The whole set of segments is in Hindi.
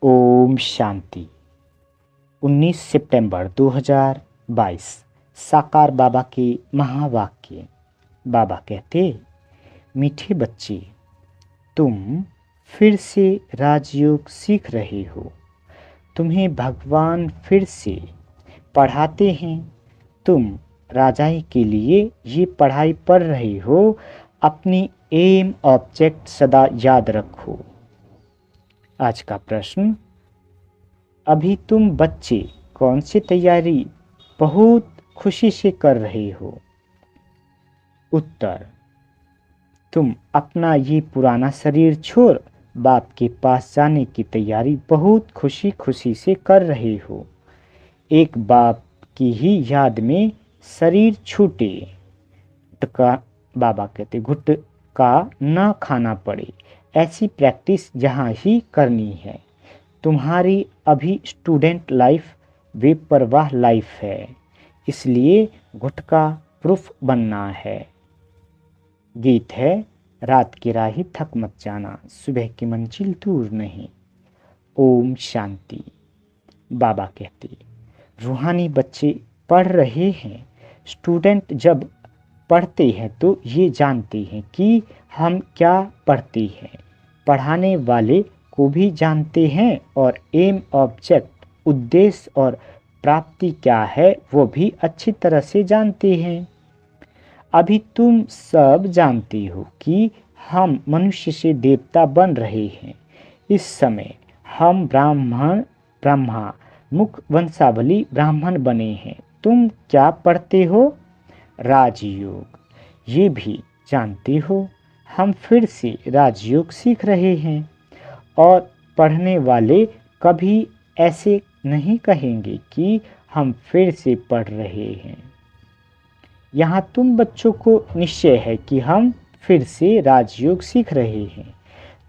ओम शांति। 19 सितंबर 2022। साकार बाबा के महावाक्य। बाबा कहते, मीठे बच्चे, तुम फिर से राजयोग सीख रहे हो। तुम्हें भगवान फिर से पढ़ाते हैं। तुम राजाई के लिए ये पढ़ाई पढ़ रहे हो। अपनी एम ऑब्जेक्ट सदा याद रखो। आज का प्रश्न, अभी तुम बच्चे कौन सी तैयारी बहुत खुशी से कर रहे हो? उत्तर, तुम अपना ये पुराना शरीर छोड़ बाप के पास जाने की तैयारी बहुत खुशी खुशी से कर रहे हो। एक बाप की ही याद में शरीर छूटे, गुटका बाबा कहते गुटका ना खाना पड़े, ऐसी प्रैक्टिस यहाँ ही करनी है। तुम्हारी अभी स्टूडेंट लाइफ बेपरवाह लाइफ है, इसलिए गुटका प्रूफ बनना है। गीत है, रात की राही थक मत जाना, सुबह की मंजिल दूर नहीं। ओम शांति। बाबा कहते, रूहानी बच्चे पढ़ रहे हैं। स्टूडेंट जब पढ़ते हैं तो ये जानते हैं कि हम क्या पढ़ते हैं। पढ़ाने वाले को भी जानते हैं और एम ऑब्जेक्ट उद्देश्य और प्राप्ति क्या है वो भी अच्छी तरह से जानते हैं। अभी तुम सब जानते हो कि हम मनुष्य से देवता बन रहे हैं। इस समय हम ब्रह्मा मुख वंशावली ब्राह्मण बने हैं। तुम क्या पढ़ते हो? राजयोग। ये भी जानते हो हम फिर से राजयोग सीख रहे हैं। और पढ़ने वाले कभी ऐसे नहीं कहेंगे कि हम फिर से पढ़ रहे हैं। यहाँ तुम बच्चों को निश्चय है कि हम फिर से राजयोग सीख रहे हैं,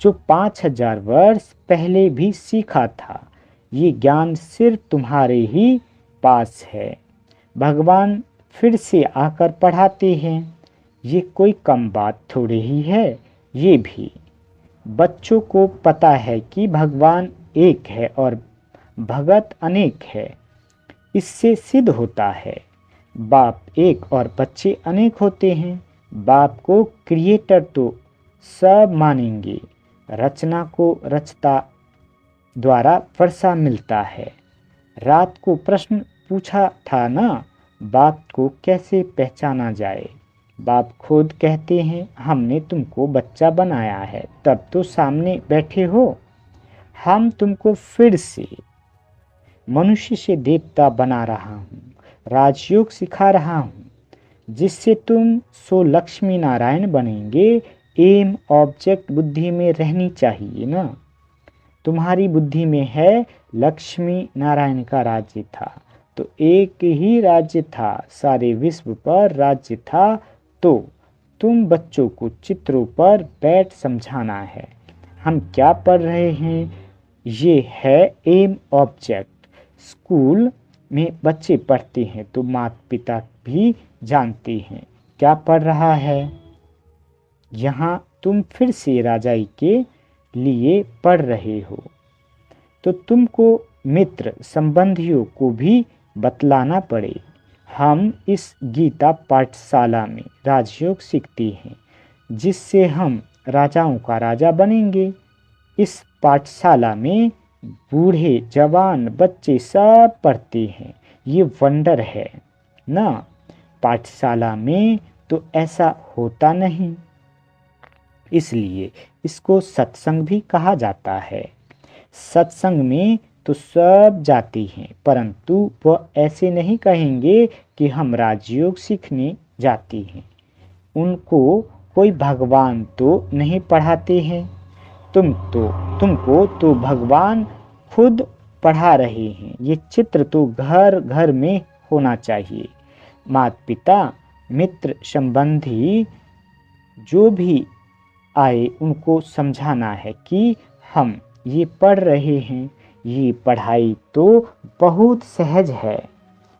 जो 5000 वर्ष पहले भी सीखा था। ये ज्ञान सिर्फ तुम्हारे ही पास है। भगवान फिर से आकर पढ़ाते हैं। ये कोई कम बात थोड़ी ही है। ये भी बच्चों को पता है कि भगवान एक है और भगत अनेक है। इससे सिद्ध होता है बाप एक और बच्चे अनेक होते हैं। बाप को क्रिएटर तो सब मानेंगे। रचना को रचता द्वारा वर्षा मिलता है। रात को प्रश्न पूछा था ना, बाप को कैसे पहचाना जाए? बाप खुद कहते हैं, हमने तुमको बच्चा बनाया है, तब तो सामने बैठे हो। हम तुमको फिर से मनुष्य से देवता बना रहा हूँ, राजयोग सिखा रहा हूँ, जिससे तुम सो लक्ष्मी नारायण बनेंगे। एम ऑब्जेक्ट बुद्धि में रहनी चाहिए ना। तुम्हारी बुद्धि में है लक्ष्मी नारायण का राज्य था, तो एक ही राज्य था, सारे विश्व पर राज्य था। तो तुम बच्चों को चित्रों पर बैठ समझाना है हम क्या पढ़ रहे हैं। ये है एम ऑब्जेक्ट। स्कूल में बच्चे पढ़ते हैं तो माता पिता भी जानते हैं क्या पढ़ रहा है। यहाँ तुम फिर से राजाई के लिए पढ़ रहे हो, तो तुमको मित्र संबंधियों को भी बतलाना पड़े। हम इस गीता पाठशाला में राजयोग सीखते हैं, जिससे हम राजाओं का राजा बनेंगे। इस पाठशाला में बूढ़े जवान बच्चे सब पढ़ते हैं। ये वंडर है ना। पाठशाला में तो ऐसा होता नहीं, इसलिए इसको सत्संग भी कहा जाता है। सत्संग में तो सब जाते हैं, परंतु वह ऐसे नहीं कहेंगे कि हम राजयोग सीखने जाते हैं। उनको कोई भगवान तो नहीं पढ़ाते हैं। तुमको तो भगवान खुद पढ़ा रहे हैं। ये चित्र तो घर घर में होना चाहिए। माता पिता मित्र संबंधी जो भी आए उनको समझाना है कि हम ये पढ़ रहे हैं। ये पढ़ाई तो बहुत सहज है,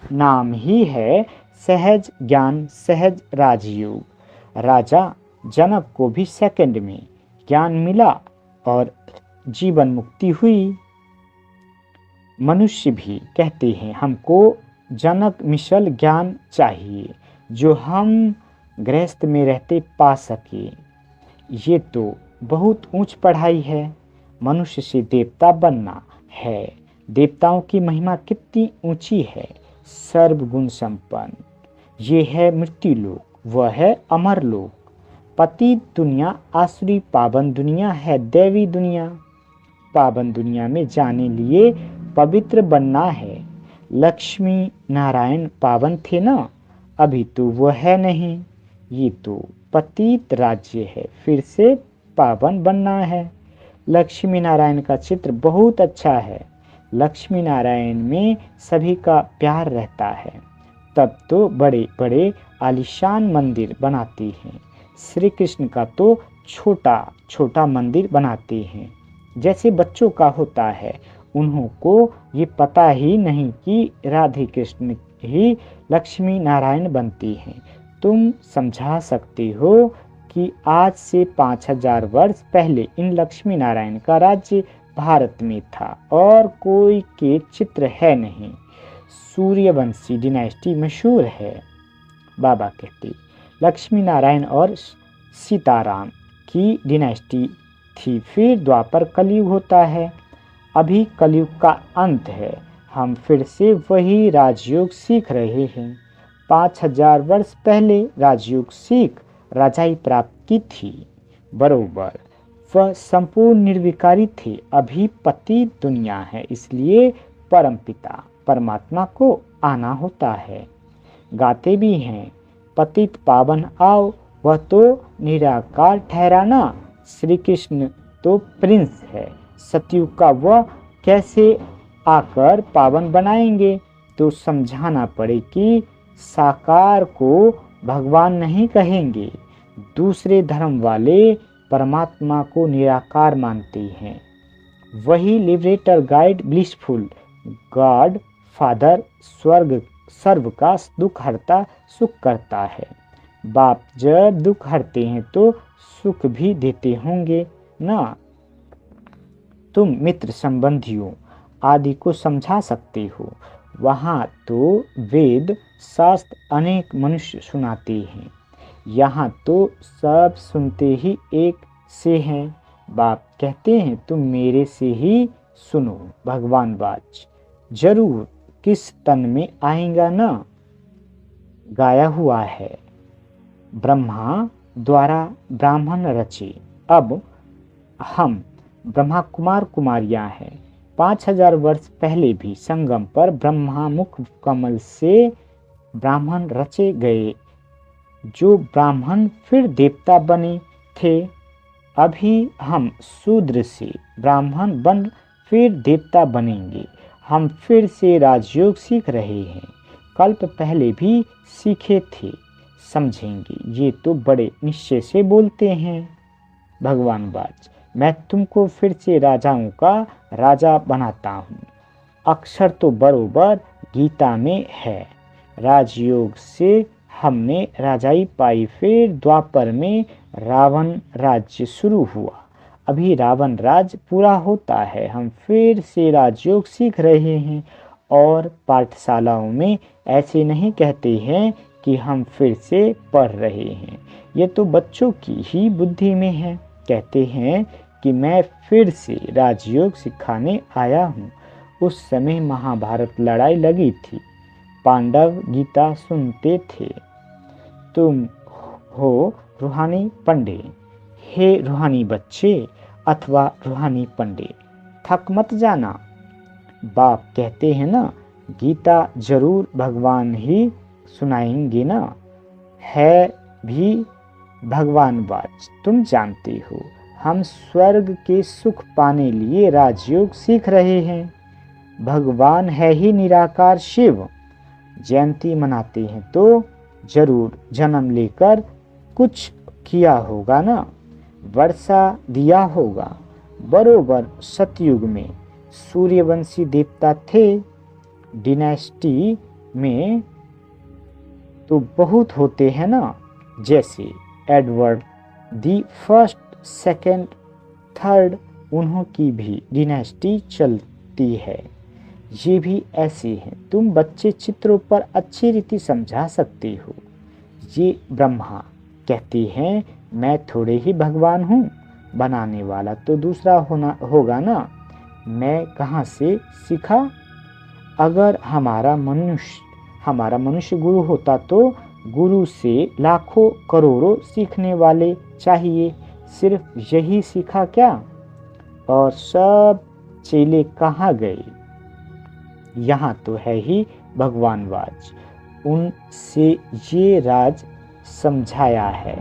नाम ही है सहज ज्ञान सहज राजयोग। राजा जनक को भी सेकंड में ज्ञान मिला और जीवन मुक्ति हुई। मनुष्य भी कहते हैं हमको जनक मिशल ज्ञान चाहिए जो हम गृहस्थ में रहते पा सके। ये तो बहुत ऊंच पढ़ाई है। मनुष्य से देवता बनना है। देवताओं की महिमा कितनी ऊंची है। सर्वगुण संपन्न। ये है मृत्यु लोक, वह है अमर लोक। पतित दुनिया आसुरी पावन दुनिया है दैवी दुनिया। पावन दुनिया में जाने लिए पवित्र बनना है। लक्ष्मी नारायण पावन थे ना, अभी तो वह है नहीं। ये तो पतित राज्य है, फिर से पावन बनना है। लक्ष्मी नारायण का चित्र बहुत अच्छा है। लक्ष्मी नारायण में सभी का प्यार रहता है। तब तो बड़े बड़े आलीशान मंदिर बनाते हैं। श्री कृष्ण का तो छोटा छोटा मंदिर बनाते हैं, जैसे बच्चों का होता है। उन्हों को ये पता ही नहीं कि राधे कृष्ण ही लक्ष्मी नारायण बनती हैं। तुम समझा सकते हो कि आज से 5000 वर्ष पहले इन लक्ष्मी नारायण का राज्य भारत में था और कोई के चित्र है नहीं। सूर्यवंशी डिनाइस्टी मशहूर है। बाबा कहते लक्ष्मी नारायण और सीताराम की डिनाइस्टी थी। फिर द्वापर कलयुग होता है। अभी कलयुग का अंत है। हम फिर से वही राजयोग सीख रहे हैं। 5000 वर्ष पहले राजयोग सीख राजाई प्राप्त की थी। बरोबर वह संपूर्ण निर्विकारी थे। अभी पतित दुनिया है, इसलिए परमपिता परमात्मा को आना होता है। गाते भी हैं पतित पावन आओ, वह तो निराकार ठहराना। श्री कृष्ण तो प्रिंस है सतयुग का, वह कैसे आकर पावन बनाएंगे। तो समझाना पड़े कि साकार को भगवान नहीं कहेंगे। दूसरे धर्म वाले परमात्मा को निराकार मानते हैं। वही liberator guide blissful God father स्वर्ग सर्व का दुख हरता सुख करता है। बाप जब दुख हरते हैं तो सुख भी देते होंगे ना। तुम मित्र संबंधियों आदि को समझा सकते हो। वहाँ तो वेद शास्त्र अनेक मनुष्य सुनाते हैं। यहाँ तो सब सुनते ही एक से हैं। बाप कहते हैं तुम मेरे से ही सुनो। भगवान वाच जरूर किस तन में आएगा ना। गाया हुआ है ब्रह्मा द्वारा ब्राह्मण रचे। अब हम ब्रह्मा कुमार कुमारियां हैं। 5000 वर्ष पहले भी संगम पर ब्रह्मा मुख कमल से ब्राह्मण रचे गए। जो ब्राह्मण फिर देवता बने थे। अभी हम शूद्र से ब्राह्मण बन फिर देवता बनेंगे। हम फिर से राजयोग सीख रहे हैं। कल्प पहले भी सीखे थे, समझेंगे। ये तो बड़े निश्चय से बोलते हैं। भगवान वाच मैं तुमको फिर से राजाओं का राजा बनाता हूँ। अक्षर तो बरोबर गीता में है। राजयोग से हमने राजाई पाई। फिर द्वापर में रावण राज्य शुरू हुआ। अभी रावण राज्य पूरा होता है। हम फिर से राजयोग सीख रहे हैं और पाठशालाओं में ऐसे नहीं कहते हैं कि हम फिर से पढ़ रहे हैं। ये तो बच्चों की ही बुद्धि में है। कहते हैं कि मैं फिर से राजयोग सिखाने आया हूँ। उस समय महाभारत लड़ाई लगी थी। पांडव गीता सुनते थे। तुम हो रूहानी पंडे। हे रूहानी बच्चे अथवा रूहानी पंडे, थक मत जाना। बाप कहते हैं ना गीता जरूर भगवान ही सुनाएंगे ना। है भी भगवान वाच तुम जानते हो। हम स्वर्ग के सुख पाने लिए राजयोग सीख रहे हैं। भगवान है ही निराकार शिव। जयंती मनाते हैं तो जरूर जन्म लेकर कुछ किया होगा ना। वर्षा दिया होगा। बरोबर सतयुग में सूर्यवंशी देवता थे। डिनास्टी में तो बहुत होते हैं ना, जैसे Edward the first second third, उन्हों की भी डिनास्टी चलती है। ये भी ऐसे हैं। तुम बच्चे चित्रों पर अच्छी रीति समझा सकते हो। ये ब्रह्मा कहते हैं, मैं थोड़े ही भगवान हूँ, बनाने वाला तो दूसरा होना होगा ना, मैं कहाँ से सीखा। अगर हमारा मनुष्य गुरु होता तो गुरु से लाखों करोड़ों सीखने वाले चाहिए, सिर्फ यही सीखा क्या। और सब चेले कहाँ गए। यहाँ तो है ही भगवानवाज। उनसे ये राज समझाया है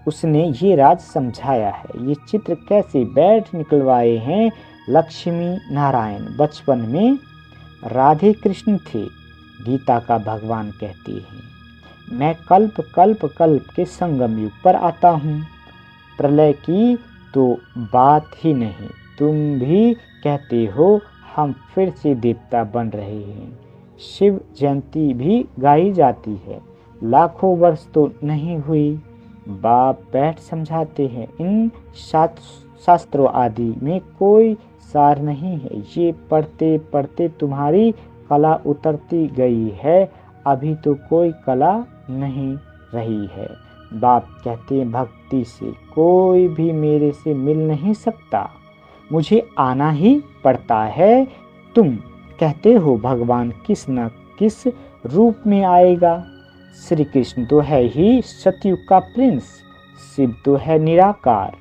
उसने ये राज समझाया है। ये चित्र कैसे बैठ निकलवाए हैं। लक्ष्मी नारायण बचपन में राधे कृष्ण थे, गीता का भगवान कहते हैं। मैं कल्प कल्प कल्प के संगम युग पर आता हूँ। प्रलय की तो बात ही नहीं, तुम भी कहते हो हम फिर से देवता बन रहे हैं। शिव जयंती भी गाई जाती है, लाखों वर्ष तो नहीं हुई। बाप बैठ समझाते हैं, इन शास्त्रों आदि में कोई सार नहीं है। ये पढ़ते पढ़ते तुम्हारी कला उतरती गई है, अभी तो कोई कला नहीं रही है। बाप कहते हैं, भक्ति से कोई भी मेरे से मिल नहीं सकता, मुझे आना ही पड़ता है। तुम कहते हो भगवान किस न किस रूप में आएगा। श्री कृष्ण तो है ही सतयुग का प्रिंस, शिव तो है निराकार,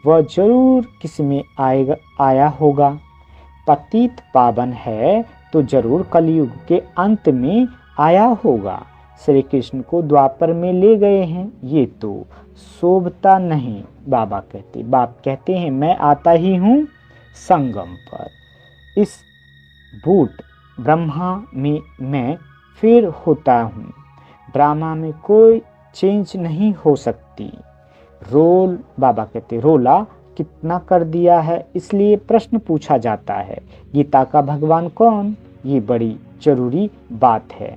वह जरूर किस में आया होगा। पतित पावन है तो जरूर कलयुग के अंत में आया होगा। श्री कृष्ण को द्वापर में ले गए हैं, ये तो शोभता नहीं। बाप कहते हैं, मैं आता ही हूँ संगम पर। इस बूट ब्रह्मा में मैं फिर होता हूँ। ड्रामा में कोई चेंज नहीं हो सकती। रोल बाबा कहते रोला कितना कर दिया है, इसलिए प्रश्न पूछा जाता है, गीता का भगवान कौन। ये बड़ी जरूरी बात है,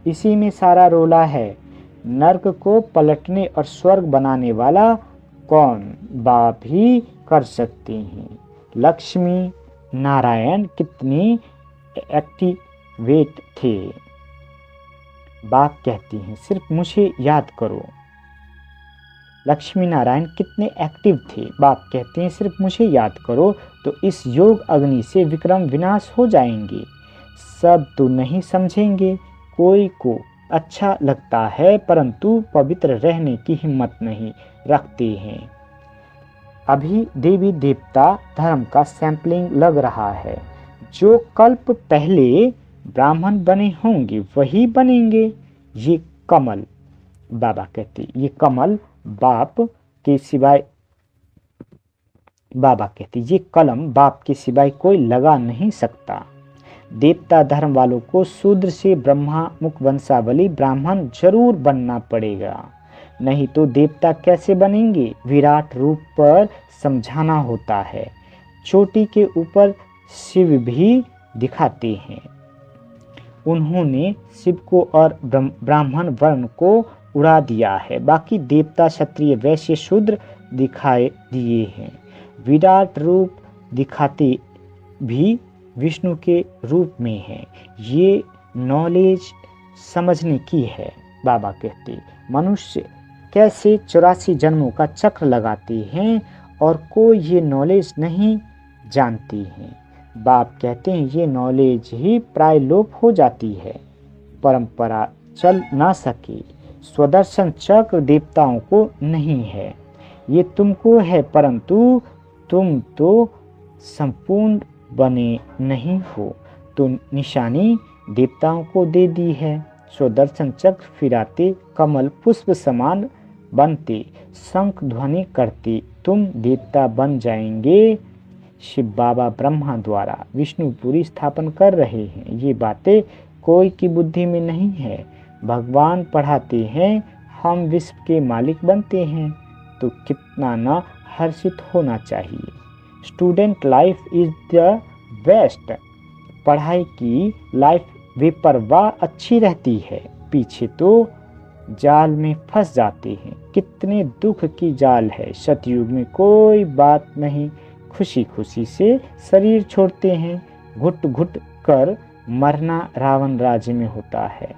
इसी में सारा रोला है। नर्क को पलटने और स्वर्ग बनाने वाला कौन, बाप ही कर सकते हैं। लक्ष्मी नारायण कितनी एक्टिवेट थे। बाप कहती हैं, सिर्फ मुझे याद करो। लक्ष्मी नारायण कितने एक्टिव थे। बाप कहते हैं, सिर्फ मुझे याद करो तो इस योग अग्नि से विक्रम विनाश हो जाएंगे। सब तो नहीं समझेंगे, कोई को अच्छा लगता है परंतु पवित्र रहने की हिम्मत नहीं रखते हैं। अभी देवी देवता धर्म का सैंपलिंग लग रहा है। जो कल्प पहले ब्राह्मण बने होंगे वही बनेंगे। ये कमल बाबा कहते, ये कमल बाप के सिवाय, बाबा कहते ये कलम बाप के सिवाय कोई लगा नहीं सकता। देवता धर्म वालों को शूद्र से ब्रह्मा मुख वंशावली ब्राह्मण जरूर बनना पड़ेगा, नहीं तो देवता कैसे बनेंगे। विराट रूप पर समझाना होता है। चोटी के ऊपर शिव भी दिखाते हैं। उन्होंने शिव को और ब्राह्मण वर्ण को उड़ा दिया है, बाकी देवता क्षत्रिय वैश्य शूद्र दिखाए दिए हैं। विराट रूप दिखाते भी विष्णु के रूप में है। ये नॉलेज समझने की है। बाबा कहते मनुष्य कैसे 84 जन्मों का चक्र लगाते हैं और कोई ये नॉलेज नहीं जानती हैं। बाप कहते हैं ये नॉलेज ही प्राय लोप हो जाती है, परंपरा चल ना सके। स्वदर्शन चक्र देवताओं को नहीं है, ये तुमको है, परंतु तुम तो संपूर्ण बने नहीं हो, तो निशानी देवताओं को दे दी है। स्वदर्शन चक्र फिराते कमल पुष्प समान बनते, शंख ध्वनि करते तुम देवता बन जाएंगे। शिव बाबा ब्रह्मा द्वारा विष्णुपुरी स्थापन कर रहे हैं। ये बातें कोई की बुद्धि में नहीं है। भगवान पढ़ाते हैं, हम विश्व के मालिक बनते हैं, तो कितना ना हर्षित होना चाहिए। Student life is the best. पढ़ाई की लाइफ बेपरवाह अच्छी रहती है, पीछे तो जाल में फंस जाते हैं। कितने दुख की जाल है। सतयुग में कोई बात नहीं, खुशी खुशी से शरीर छोड़ते हैं, घुट घुट कर मरना रावण राज्य में होता है।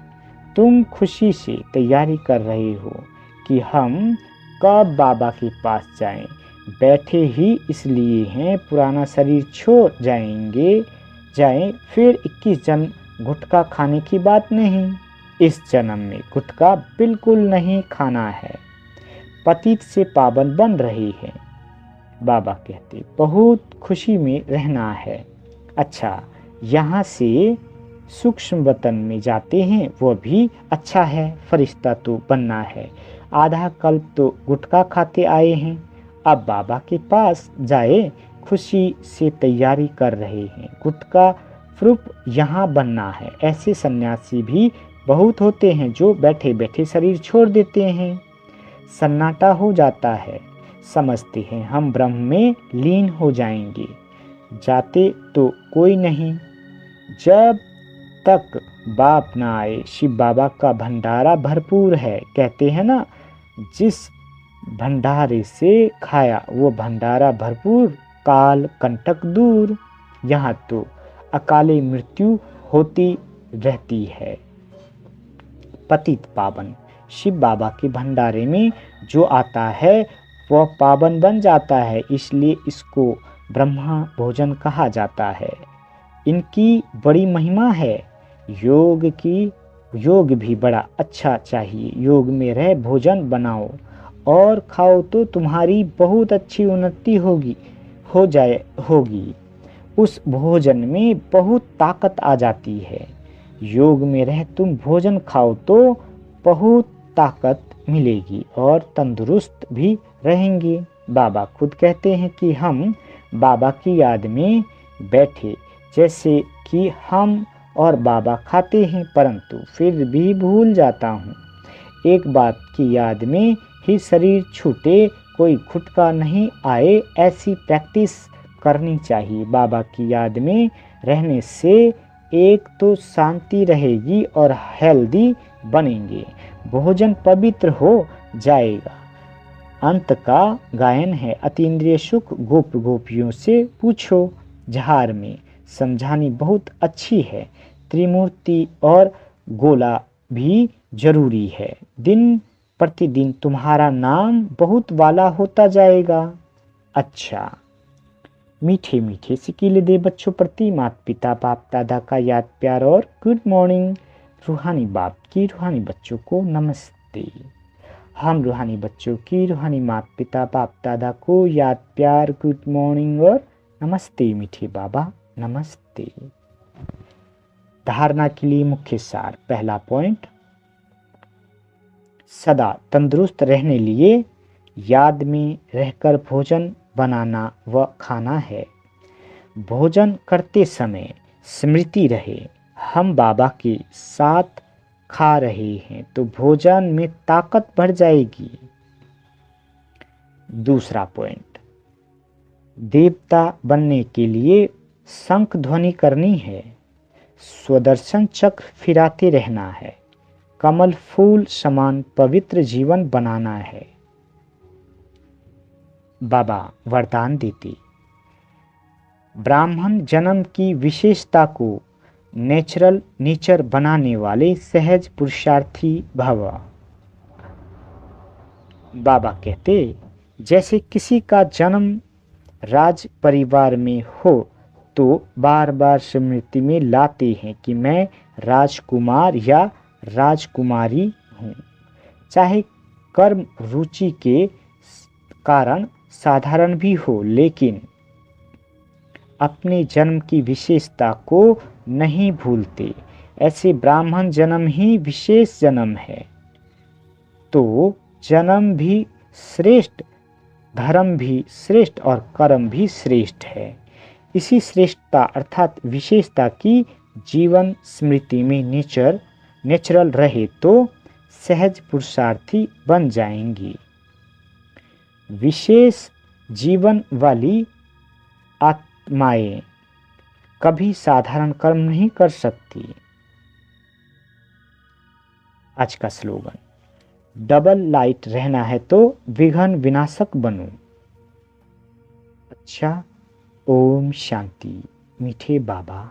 तुम खुशी से तैयारी कर रहे हो कि हम कब बाबा के पास जाएं। बैठे ही इसलिए हैं, पुराना शरीर छोड़ जाएं, फिर 21 जन्म गुटखा खाने की बात नहीं। इस जन्म में गुटखा बिल्कुल नहीं खाना है। पतित से पावन बन रहे हैं। बाबा कहते बहुत खुशी में रहना है। अच्छा, यहाँ से सूक्ष्म वतन में जाते हैं, वो भी अच्छा है। फरिश्ता तो बनना है। आधा कल्प तो गुटखा खाते आए हैं, अब बाबा के पास जाए खुशी से तैयारी कर रहे हैं। गुटखा फ्रूप यहाँ बनना है। ऐसे सन्यासी भी बहुत होते हैं जो बैठे बैठे शरीर छोड़ देते हैं। सन्नाटा हो जाता है, समझते हैं हम ब्रह्म में लीन हो जाएंगे। जाते तो कोई नहीं। जब तक बाप ना आए शिव बाबा का भंडारा भरपूर है। कहते हैं ना, जिस भंडारे से खाया वो भंडारा भरपूर, काल कंटक दूर। यहाँ तो अकाले मृत्यु होती रहती है। पतित पावन शिव बाबा के भंडारे में जो आता है वह पावन बन जाता है, इसलिए इसको ब्रह्मा भोजन कहा जाता है। इनकी बड़ी महिमा है। योग भी बड़ा अच्छा चाहिए। योग में रह भोजन बनाओ और खाओ तो तुम्हारी बहुत अच्छी उन्नति होगी। उस भोजन में बहुत ताकत आ जाती है। योग में रह तुम भोजन खाओ तो बहुत ताकत मिलेगी और तंदुरुस्त भी रहेंगे। बाबा खुद कहते हैं कि हम बाबा की याद में बैठे, जैसे कि हम और बाबा खाते हैं, परंतु फिर भी भूल जाता हूँ। एक बात की याद में ही शरीर छूटे, कोई खुटका नहीं आए, ऐसी प्रैक्टिस करनी चाहिए। बाबा की याद में रहने से एक तो शांति रहेगी और हेल्दी बनेंगे। भोजन पवित्र हो जाएगा। अंत का गायन है। अतीन्द्रिय सुख गोप गोपियों से पूछो। जहार में समझानी बहुत अच्छी है। त्रिमूर्ति और गोला भी जरूरी है। दिन प्रतिदिन तुम्हारा नाम बहुत वाला होता जाएगा। अच्छा, मीठे मीठे सिकीले दे बच्चों प्रति माता पिता बाप दादा का याद प्यार और गुड मॉर्निंग। रूहानी बाप की रूहानी बच्चों को नमस्ते। हम रूहानी बच्चों की रूहानी माता पिता बाप दादा को याद प्यार गुड मॉर्निंग और नमस्ते। मीठे बाबा नमस्ते। धारणा के लिए मुख्य सार। पहला पॉइंट, सदा तंदुरुस्त रहने लिए याद में रहकर भोजन बनाना व खाना है। भोजन करते समय स्मृति रहे हम बाबा के साथ खा रहे हैं, तो भोजन में ताकत बढ़ जाएगी। दूसरा पॉइंट, देवता बनने के लिए शंख ध्वनि करनी है। स्वदर्शन चक्र फिराते रहना है। कमल फूल समान पवित्र जीवन बनाना है। बाबा वरदान देते, ब्राह्मण जन्म की विशेषता को नेचुरल नेचर बनाने वाले सहज पुरुषार्थी भव। बाबा कहते, जैसे किसी का जन्म राज परिवार में हो तो बार बार स्मृति में लाते हैं कि मैं राजकुमार या राजकुमारी हूँ। चाहे कर्म रुचि के कारण साधारण भी हो, लेकिन अपने जन्म की विशेषता को नहीं भूलते। ऐसे ब्राह्मण जन्म ही विशेष जन्म है। तो जन्म भी श्रेष्ठ, धर्म भी श्रेष्ठ और कर्म भी श्रेष्ठ है। इसी श्रेष्ठता अर्थात विशेषता की जीवन स्मृति में नेचुरल रहे तो सहज पुरुषार्थी बन जाएंगी। विशेष जीवन वाली आत्माएं कभी साधारण कर्म नहीं कर सकती। आज का स्लोगन, डबल लाइट रहना है तो विघ्न विनाशक बनो। अच्छा, ओम शांति। मीठे बाबा।